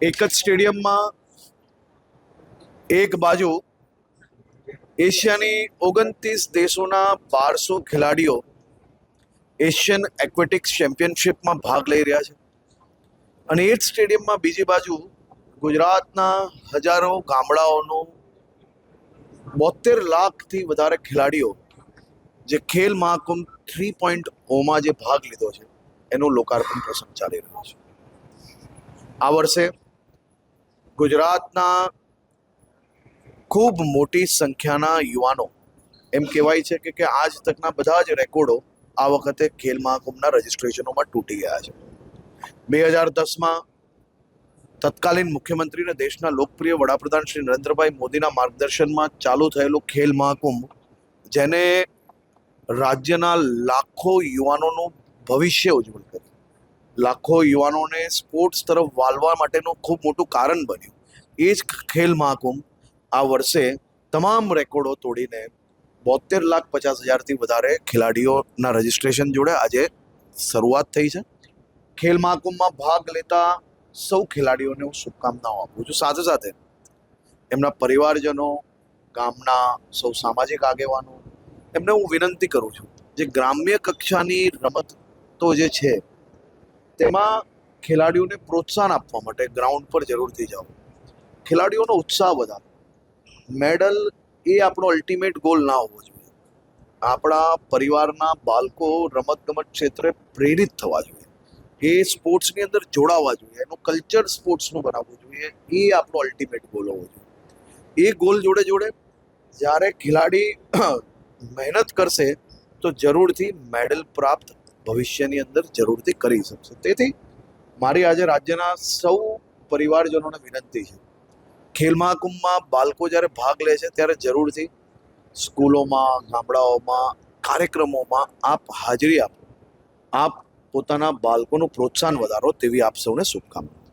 એક જ સ્ટેડિયમમાં એક બાજુ એશિયાની 29 દેશોના 1200 ખેલાડીઓ એશિયન એક્વેટિક્સ ચેમ્પિયનશિપમાં ભાગ લઈ રહ્યા છે અને એ જ સ્ટેડિયમમાં બીજી બાજુ ગુજરાતના હજારો ગામડાઓનો 72 લાખથી વધારે ખેલાડીઓ જે ખેલ મહાકુંભ 3.0માં જે ભાગ લીધો છે એનો લોકાર્પણ પ્રસંગ ચાલી રહ્યો છે. આ વર્ષે ગુજરાતના ખૂબ મોટી સંખ્યાના યુવાનો, એમ કહેવાય છે કે આજ તકના બધા જ રેકોર્ડો આ વખતે ખેલ મહાકુંભના રજીસ્ટ્રેશનોમાં તૂટી ગયા છે. 2010માં તત્કાલીન મુખ્યમંત્રી અને દેશના લોકપ્રિય વડાપ્રધાન શ્રી નરેન્દ્રભાઈ મોદીના માર્ગદર્શનમાં ચાલુ થયેલું ખેલ મહાકુંભ, જેને રાજ્યના લાખો યુવાનોનું ભવિષ્ય ઉજ્જવળ કર્યું, લાખો યુવાનોને સ્પોર્ટ્સ તરફ વાળવા માટેનું ખૂબ મોટું કારણ બન્યું. એ જ ખેલ મહાકુંભ આ વર્ષે તમામ રેકોર્ડો તોડીને 72,50,000થી વધારે ખેલાડીઓના રજીસ્ટ્રેશન જોડે આજે શરૂઆત થઈ છે. ખેલ મહાકુંભમાં ભાગ લેતા સૌ ખેલાડીઓને હું શુભકામનાઓ આપું છું. સાથે સાથે એમના પરિવારજનો, ગામના સૌ સામાજિક આગેવાનો, એમને હું વિનંતી કરું છું, જે ગ્રામ્ય કક્ષાની રમતો જે છે તેમાં ખેલાડીઓને પ્રોત્સાહન આપવા માટે ગ્રાઉન્ડ પર જરૂરથી જાઓ, ખેલાડીઓનો ઉત્સાહ વધારો. મેડલ એ આપણો અલ્ટિમેટ ગોલ ના હોવો જોઈએ. આપણા પરિવારના બાળકો રમતગમત ક્ષેત્રે પ્રેરિત થવા જોઈએ, એ સ્પોર્ટ્સની અંદર જોડાવા જોઈએ, એનું કલ્ચર સ્પોર્ટ્સનું બનાવવું જોઈએ. એ આપણો અલ્ટિમેટ ગોલ હોવો જોઈએ. એ ગોલ જોડે જોડે જ્યારે ખેલાડી મહેનત કરશે તો જરૂરથી મેડલ પ્રાપ્ત ભવિષ્યની અંદર જરૂરથી કરી શકશે. તેથી મારી આજે રાજ્યના સૌ પરિવારજનોને વિનંતી છે, ખેલ મહાકુંભમાં બાળકો જ્યારે ભાગ લે છે ત્યારે જરૂરથી સ્કૂલોમાં, ગામડાઓમાં, કાર્યક્રમોમાં આપ હાજરી આપો, આપ પોતાના બાળકોનું પ્રોત્સાહન વધારો. તેવી આપ સૌને શુભકામનાઓ.